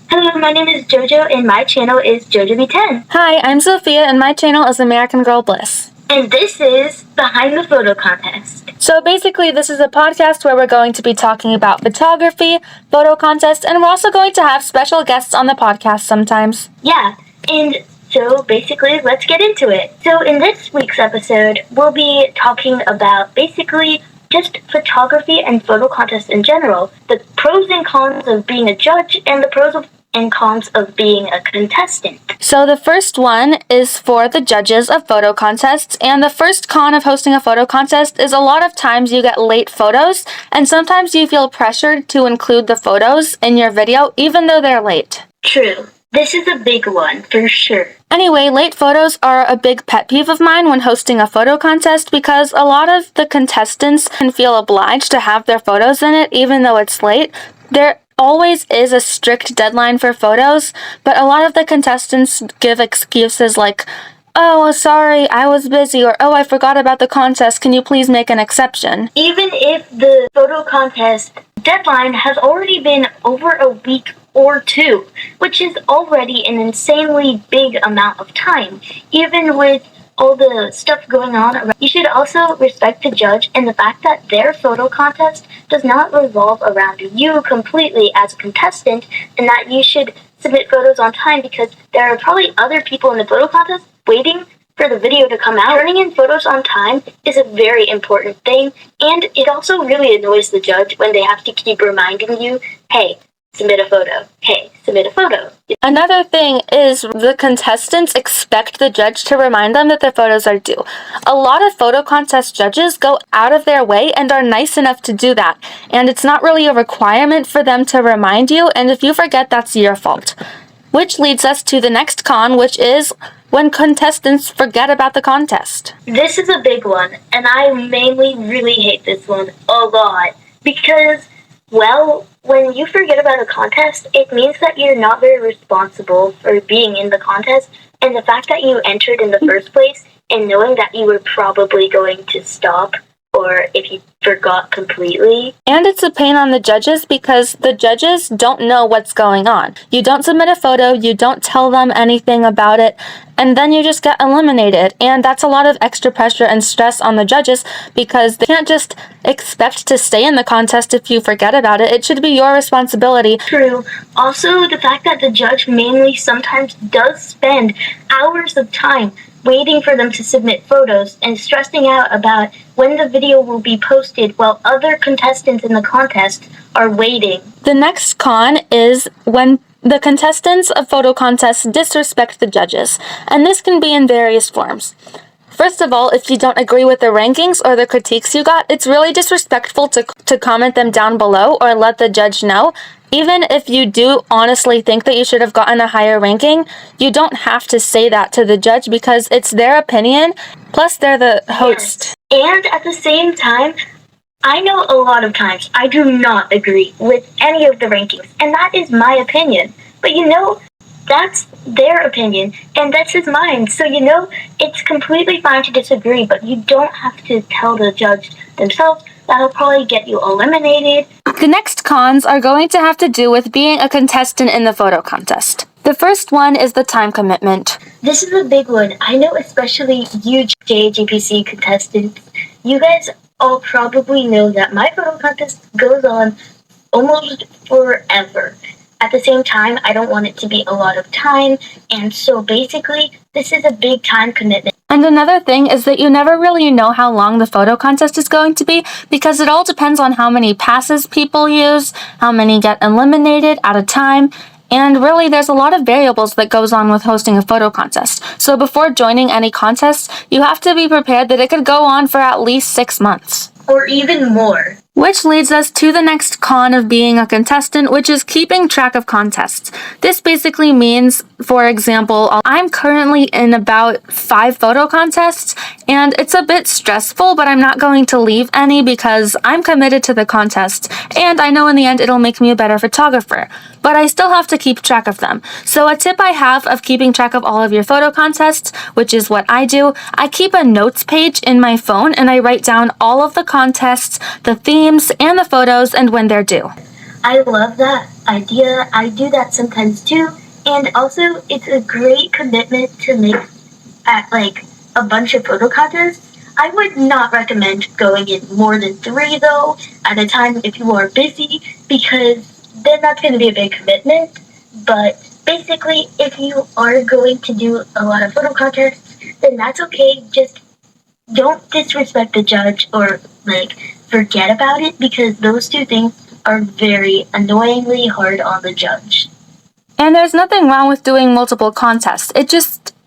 Hello, my name is Jojo and my channel is JojoB10. Hi, I'm Sophia and my channel is American Girl Bliss. And this is Behind the Photo Contest. So basically, this is a podcast where we're going to be talking about photography, photo contests, and we're also going to have special guests on the podcast sometimes. Yeah, and so basically, let's get into it. So in this week's episode, we'll be talking about basically just photography and photo contests in general, the pros and cons of being a judge, and the pros and cons of being a contestant. So the first one is for the judges of photo contests, and the first con of hosting a photo contest is a lot of times you get late photos, and sometimes you feel pressured to include the photos in your video even though they're late. True. This is a big one, for sure. Anyway, late photos are a big pet peeve of mine when hosting a photo contest because a lot of the contestants can feel obliged to have their photos in it even though it's late. There always is a strict deadline for photos, but a lot of the contestants give excuses like, "Oh, sorry, I was busy," or "Oh, I forgot about the contest, can you please make an exception?" Even if the photo contest deadline has already been over a week or two, which is already an insanely big amount of time, even with all the stuff going on around. You should also respect the judge and the fact that their photo contest does not revolve around you completely as a contestant, and that you should submit photos on time because there are probably other people in the photo contest waiting for the video to come out. Turning in photos on time is a very important thing, and it also really annoys the judge when they have to keep reminding you, "Hey, submit a photo. Hey, submit a photo." Another thing is the contestants expect the judge to remind them that their photos are due. A lot of photo contest judges go out of their way and are nice enough to do that, and it's not really a requirement for them to remind you, and if you forget, that's your fault. Which leads us to the next con, which is when contestants forget about the contest. This is a big one, and I mainly really hate this one a lot because, well, when you forget about a contest, it means that you're not very responsible for being in the contest, and the fact that you entered in the first place and knowing that you were probably going to stop or if you forgot completely. And it's a pain on the judges because the judges don't know what's going on. You don't submit a photo, you don't tell them anything about it, and then you just get eliminated. And that's a lot of extra pressure and stress on the judges because they can't just expect to stay in the contest if you forget about it. It should be your responsibility. True. Also, the fact that the judge mainly sometimes does spend hours of time waiting for them to submit photos and stressing out about when the video will be posted while other contestants in the contest are waiting. The next con is when the contestants of photo contests disrespect the judges, and this can be in various forms. First of all, if you don't agree with the rankings or the critiques you got, it's really disrespectful to comment them down below or let the judge know. Even if you do honestly think that you should have gotten a higher ranking, you don't have to say that to the judge because it's their opinion, plus they're the host. Yes. And at the same time, I know a lot of times I do not agree with any of the rankings, and that is my opinion. But that's their opinion, and this is mine. So it's completely fine to disagree, but you don't have to tell the judge themselves. That'll probably get you eliminated. The next cons are going to have to do with being a contestant in the photo contest. The first one is the time commitment. This is a big one. I know especially you JGPC contestants, you guys all probably know that my photo contest goes on almost forever. At the same time, I don't want it to be a lot of time, and so basically, this is a big time commitment. And another thing is that you never really know how long the photo contest is going to be because it all depends on how many passes people use, how many get eliminated at a time, and really there's a lot of variables that goes on with hosting a photo contest. So before joining any contest, you have to be prepared that it could go on for at least 6 months. Or even more. Which leads us to the next con of being a contestant, which is keeping track of contests. This basically means, for example, I'm currently in about 5 photo contests, and it's a bit stressful, but I'm not going to leave any because I'm committed to the contest, and I know in the end it'll make me a better photographer. But I still have to keep track of them. So a tip I have of keeping track of all of your photo contests, which is what I do, I keep a notes page in my phone and I write down all of the contests, the themes, and the photos and when they're due. I love that idea. I do that sometimes too. And also, it's a great commitment to make at like a bunch of photo contests. I would not recommend going in more than three though at a time if you are busy because then that's going to be a big commitment. But basically, if you are going to do a lot of photo contests, then that's okay. Just don't disrespect the judge or like forget about it because those two things are very annoyingly hard on the judge. And there's nothing wrong with doing multiple contests.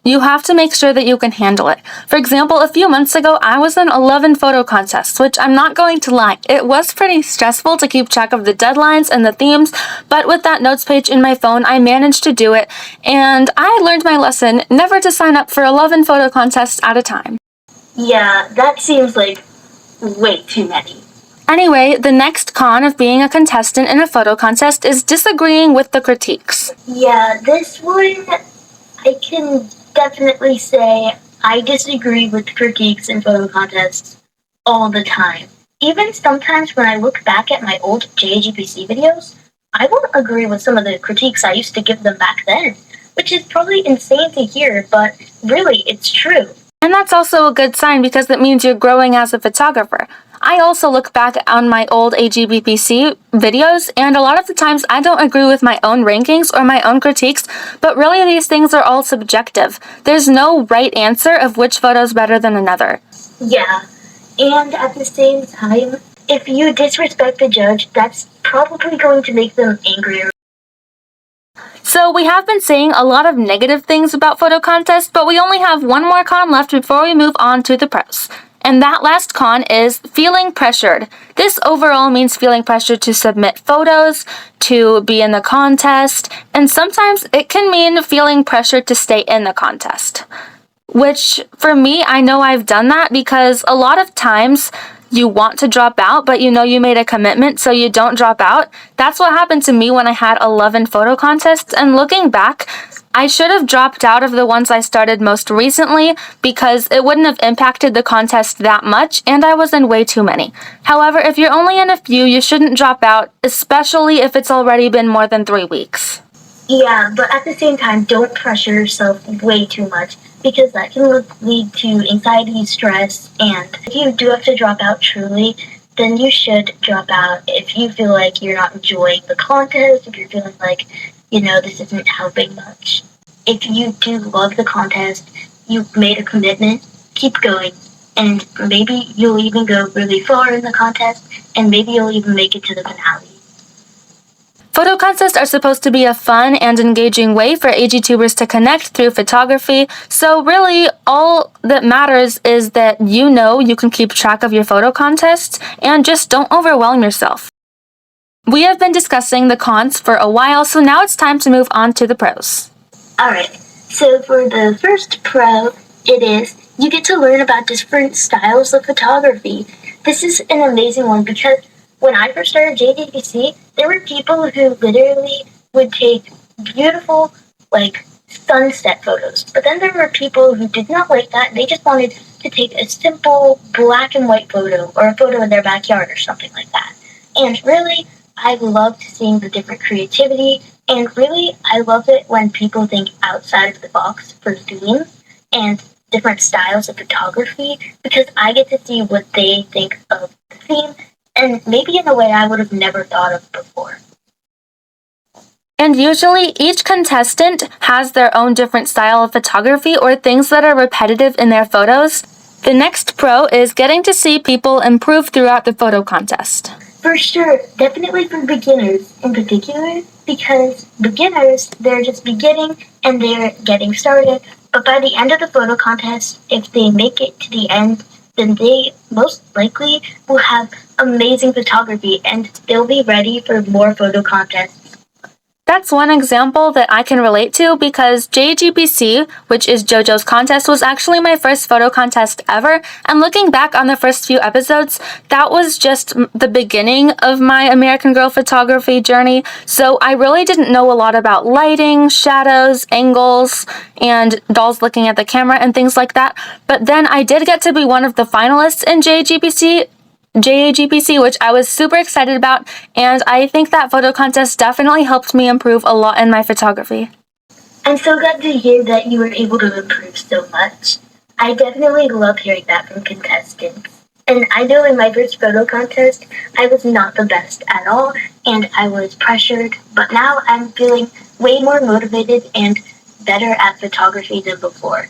You have to make sure that you can handle it. For example, a few months ago, I was in 11 photo contests, which I'm not going to lie, it was pretty stressful to keep track of the deadlines and the themes, but with that notes page in my phone, I managed to do it, and I learned my lesson never to sign up for 11 photo contests at a time. Yeah, that seems like way too many. Anyway, the next con of being a contestant in a photo contest is disagreeing with the critiques. Yeah, this one, I can definitely say I disagree with critiques in photo contests all the time. Even sometimes when I look back at my old JGPC videos, I won't agree with some of the critiques I used to give them back then, which is probably insane to hear, but really, it's true. And that's also a good sign because it means you're growing as a photographer. I also look back on my old AGBPC videos, and a lot of the times I don't agree with my own rankings or my own critiques, but really these things are all subjective. There's no right answer of which photo is better than another. Yeah, and at the same time, if you disrespect the judge, that's probably going to make them angrier. So we have been saying a lot of negative things about photo contests, but we only have one more con left before we move on to the pros. And that last con is feeling pressured. This overall means feeling pressured to submit photos, to be in the contest, and sometimes it can mean feeling pressured to stay in the contest. Which, for me, I know I've done that because a lot of times you want to drop out, but you know you made a commitment, so you don't drop out. That's what happened to me when I had 11 photo contests, and looking back, I should have dropped out of the ones I started most recently because it wouldn't have impacted the contest that much, and I was in way too many. However, if you're only in a few, you shouldn't drop out, especially if it's already been more than 3 weeks. Yeah, but at the same time, don't pressure yourself way too much because that can lead to anxiety, stress, and if you do have to drop out truly, then you should drop out if you feel like you're not enjoying the contest, if you're feeling like, this isn't helping much. If you do love the contest, you've made a commitment, keep going, and maybe you'll even go really far in the contest, and maybe you'll even make it to the finale. Photo contests are supposed to be a fun and engaging way for AGTubers to connect through photography, so really all that matters is that you can keep track of your photo contests and just don't overwhelm yourself. We have been discussing the cons for a while, so now it's time to move on to the pros. Alright, so for the first pro, it is you get to learn about different styles of photography. This is an amazing one because when I first started JDPC, there were people who literally would take beautiful, sunset photos. But then there were people who did not like that. They just wanted to take a simple black and white photo or a photo in their backyard or something like that. And really, I loved seeing the different creativity. And really, I love it when people think outside of the box for themes and different styles of photography because I get to see what they think of the theme and maybe in a way I would have never thought of before. And usually, each contestant has their own different style of photography or things that are repetitive in their photos. The next pro is getting to see people improve throughout the photo contest. For sure, definitely for beginners in particular, because beginners, they're just beginning and they're getting started, but by the end of the photo contest, if they make it to the end, then they most likely will have amazing photography and they'll be ready for more photo contests. That's one example that I can relate to because JGPC, which is JoJo's contest, was actually my first photo contest ever. And looking back on the first few episodes, that was just the beginning of my American Girl photography journey. So I really didn't know a lot about lighting, shadows, angles, and dolls looking at the camera and things like that. But then I did get to be one of the finalists in JGPC JAGPC, which I was super excited about, and I think that photo contest definitely helped me improve a lot in my photography. I'm so glad to hear that you were able to improve so much. I definitely love hearing that from contestants. And I know in my first photo contest, I was not the best at all, and I was pressured, but now I'm feeling way more motivated and better at photography than before.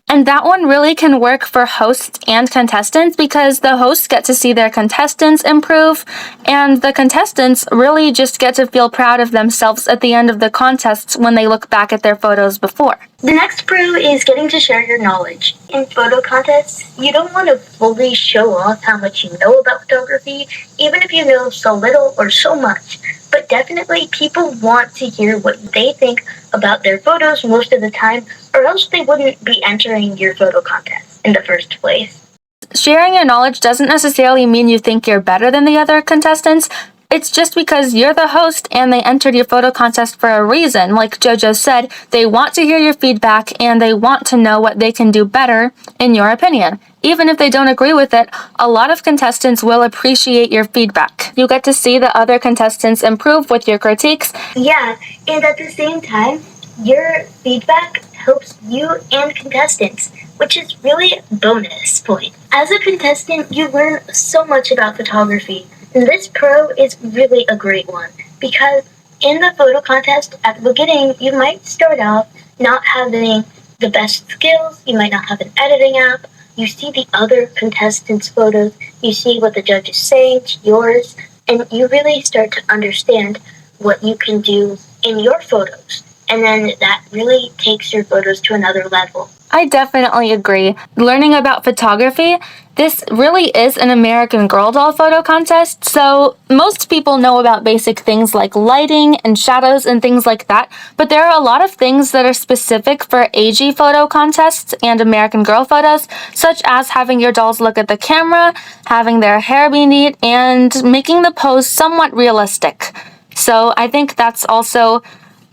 And that one really can work for hosts and contestants because the hosts get to see their contestants improve, and the contestants really just get to feel proud of themselves at the end of the contests when they look back at their photos before. The next pro is getting to share your knowledge. In photo contests, you don't want to fully show off how much you know about photography, even if you know so little or so much. But definitely people want to hear what they think about their photos most of the time, or else they wouldn't be entering your photo contest in the first place. Sharing your knowledge doesn't necessarily mean you think you're better than the other contestants. It's just because you're the host and they entered your photo contest for a reason. Like JoJo said, they want to hear your feedback and they want to know what they can do better, in your opinion. Even if they don't agree with it, a lot of contestants will appreciate your feedback. You get to see the other contestants improve with your critiques. Yeah, and at the same time, your feedback helps you and contestants, which is really a bonus point. As a contestant, you learn so much about photography. And this pro is really a great one because in the photo contest at the beginning, you might start off not having the best skills, you might not have an editing app, you see the other contestants' photos, you see what the judge is saying to yours, and you really start to understand what you can do in your photos. And then that really takes your photos to another level. I definitely agree. Learning about photography, this really is an American Girl doll photo contest, so most people know about basic things like lighting and shadows and things like that, but there are a lot of things that are specific for AG photo contests and American Girl photos, such as having your dolls look at the camera, having their hair be neat, and making the pose somewhat realistic. So I think that's also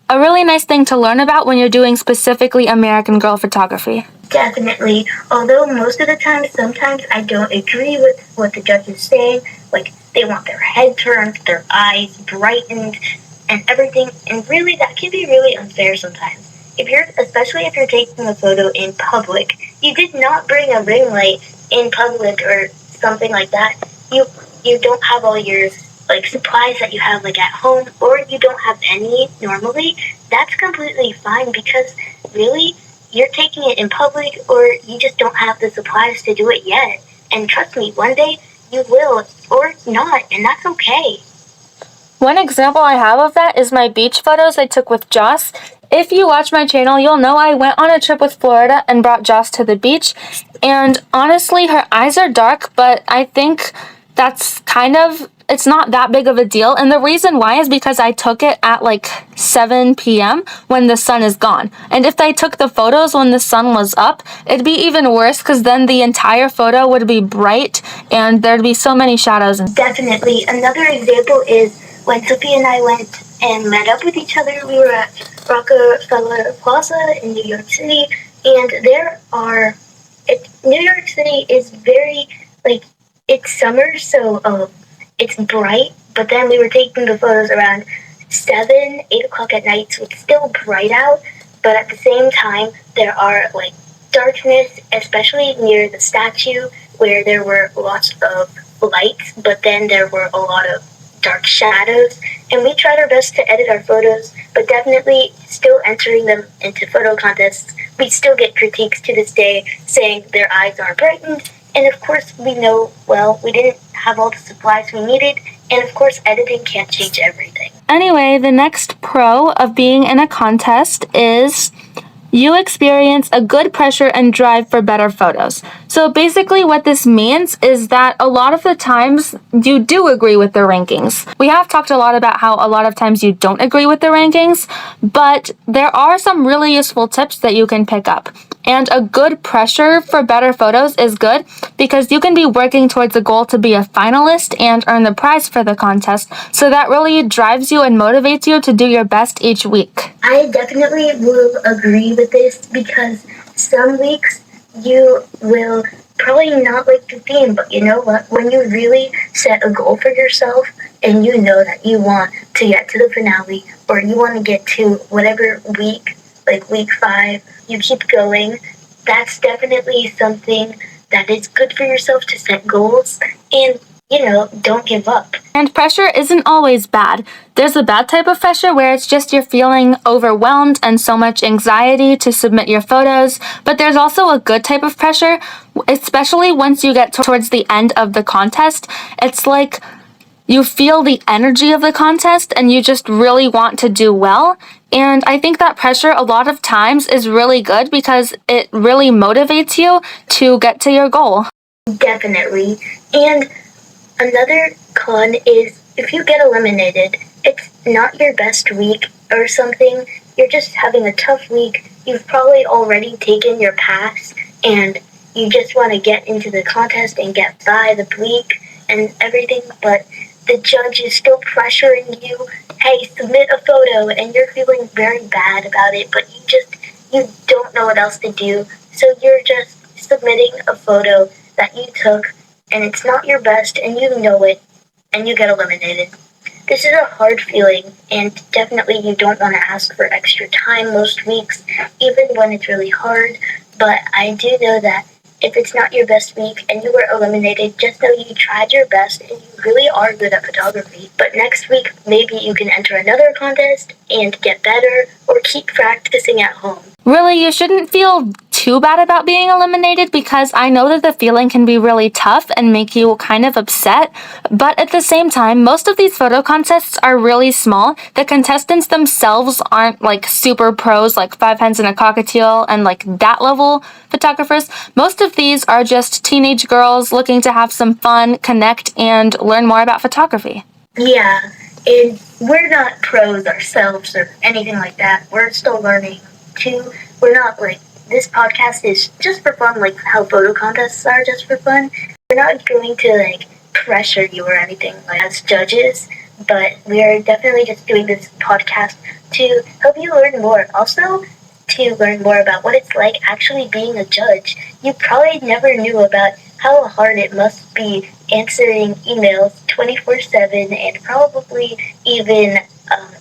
a really nice thing to learn about when you're doing specifically American Girl photography. Definitely. Although most of the time, sometimes I don't agree with what the judge is saying. Like, they want their head turned, their eyes brightened, and everything. And really, that can be really unfair sometimes. Especially if you're taking a photo in public, you did not bring a ring light in public or something like that. You don't have all your supplies that you have at home, or you don't have any normally. That's completely fine because really you're taking it in public, or you just don't have the supplies to do it yet. And trust me, one day you will, or not, and that's okay. One example I have of that is my beach photos I took with Joss. If you watch my channel, you'll know I went on a trip with Florida and brought Joss to the beach. And honestly, her eyes are dark, but I think it's not that big of a deal. And the reason why is because I took it at 7 p.m. when the sun is gone. And if I took the photos when the sun was up, it'd be even worse because then the entire photo would be bright and there'd be so many shadows. Definitely. Another example is when Sophie and I went and met up with each other. We were at Rockefeller Plaza in New York City, and New York City is very, it's summer, so it's bright, but then we were taking the photos around 7, 8 o'clock at night, so it's still bright out, but at the same time, there are darkness, especially near the statue, where there were lots of lights, but then there were a lot of dark shadows, and we tried our best to edit our photos, but definitely still entering them into photo contests, we still get critiques to this day saying their eyes aren't brightened, and of course we know, we didn't have all the supplies we needed, and of course editing can't change everything. Anyway, the next pro of being in a contest is you experience a good pressure and drive for better photos. So basically what this means is that a lot of the times you do agree with the rankings. We have talked a lot about how a lot of times you don't agree with the rankings, but there are some really useful tips that you can pick up. And a good pressure for better photos is good because you can be working towards a goal to be a finalist and earn the prize for the contest. So that really drives you and motivates you to do your best each week. I definitely will agree with this because some weeks you will probably not like the theme, but you know what? When you really set a goal for yourself and you know that you want to get to the finale or you want to get to whatever week, like week 5, you keep going, that's definitely something that is good for yourself to set goals and, don't give up. And pressure isn't always bad. There's a bad type of pressure where it's just you're feeling overwhelmed and so much anxiety to submit your photos, but there's also a good type of pressure, especially once you get towards the end of the contest. It's like you feel the energy of the contest and you just really want to do well. And I think that pressure a lot of times is really good because it really motivates you to get to your goal. Definitely. And another con is if you get eliminated, it's not your best week or something. You're just having a tough week. You've probably already taken your pass and you just want to get into the contest and get by the week and everything, but the judge is still pressuring you. Hey, submit a photo, and you're feeling very bad about it, but you don't know what else to do. So you're just submitting a photo that you took, and it's not your best, and you know it, and you get eliminated. This is a hard feeling, and definitely you don't want to ask for extra time most weeks, even when it's really hard. But I do know that if it's not your best week and you were eliminated, just know you tried your best and you really are good at photography. But next week, maybe you can enter another contest and get better or keep practicing at home. Really, you shouldn't feel too bad about being eliminated because I know that the feeling can be really tough and make you kind of upset. But at the same time, most of these photo contests are really small. The contestants themselves aren't like super pros, like 5 hens and a cockatiel and like that level photographers. Most of these are just teenage girls looking to have some fun, connect, and learn more about photography. Yeah, and we're not pros ourselves or anything like that. We're still learning too. We're not like, this podcast is just for fun, like how photo contests are just for fun. We're not going to like pressure you or anything like as judges, but we are definitely just doing this podcast to help you learn more. Also, to learn more about what it's like actually being a judge. You probably never knew about how hard it must be answering emails 24/7 and probably even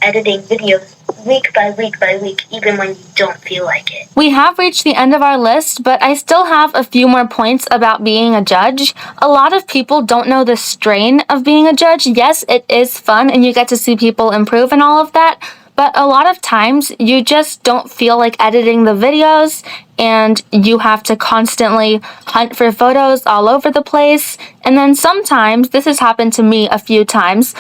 editing videos week by week by week, even when you don't feel like it. We have reached the end of our list, but I still have a few more points about being a judge. A lot of people don't know the strain of being a judge. Yes, it is fun and you get to see people improve and all of that, but a lot of times you just don't feel like editing the videos and you have to constantly hunt for photos all over the place. And then sometimes, this has happened to me a few times,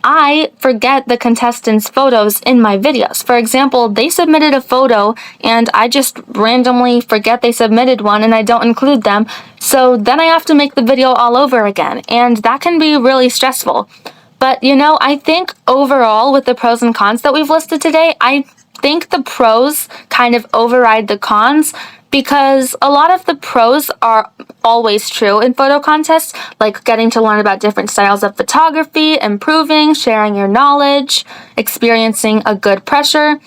I forget the contestants' photos in my videos. For example, they submitted a photo and I just randomly forget they submitted one and I don't include them. So then I have to make the video all over again, and that can be really stressful. But I think overall with the pros and cons that we've listed today, I think the pros kind of override the cons because a lot of the pros are always true in photo contests, like getting to learn about different styles of photography, improving, sharing your knowledge, experiencing a good pressure.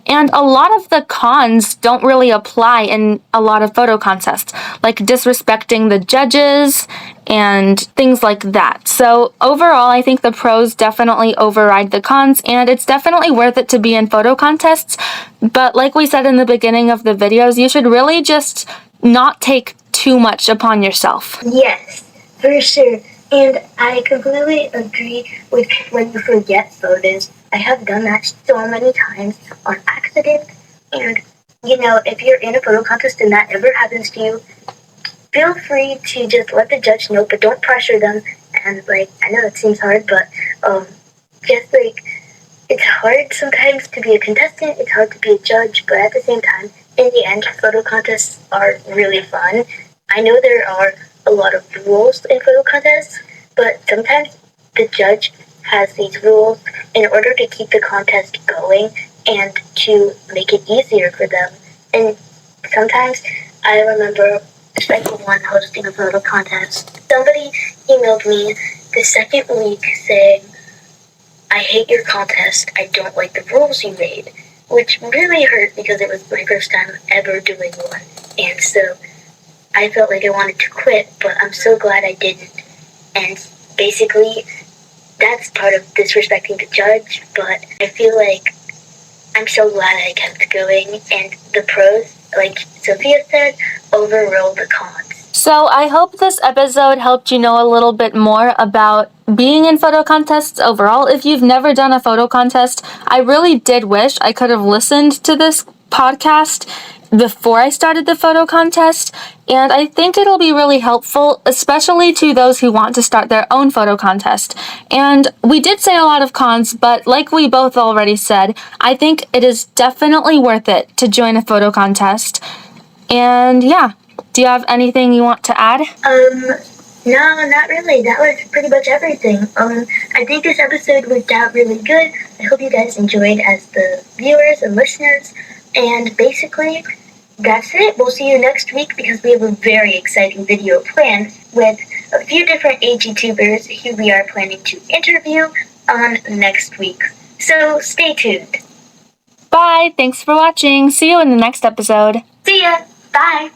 And a lot of the cons don't really apply in a lot of photo contests, like disrespecting the judges and things like that. So overall, I think the pros definitely override the cons, and it's definitely worth it to be in photo contests. But like we said in the beginning of the videos, you should really just not take too much upon yourself. Yes, for sure. And I completely agree with when you forget photos. I have done that so many times on accident. And, if you're in a photo contest and that ever happens to you, feel free to just let the judge know, but don't pressure them. And, I know that seems hard, but it's hard sometimes to be a contestant. It's hard to be a judge, but at the same time, in the end, photo contests are really fun. I know there are a lot of rules in photo contests, but sometimes the judge has these rules in order to keep the contest going and to make it easier for them. And sometimes I remember, especially when hosting a photo contest, somebody emailed me the second week saying, "I hate your contest, I don't like the rules you made," which really hurt because it was my first time ever doing one. And so I felt like I wanted to quit, but I'm so glad I didn't. And basically, that's part of disrespecting the judge, but I feel like I'm so glad I kept going, and the pros, like Sophia said, overruled the cons. So I hope this episode helped you know a little bit more about being in photo contests overall. If you've never done a photo contest, I really did wish I could have listened to this podcast before I started the photo contest, and I think it'll be really helpful, especially to those who want to start their own photo contest. And we did say a lot of cons, but like we both already said, I think it is definitely worth it to join a photo contest. And yeah, do you have anything you want to add? No, not really. That was pretty much everything. I think this episode worked out really good. I hope you guys enjoyed as the viewers and listeners. And basically, that's it. We'll see you next week because we have a very exciting video planned with a few different age YouTubers who we are planning to interview on next week. So stay tuned. Bye. Thanks for watching. See you in the next episode. See ya. Bye.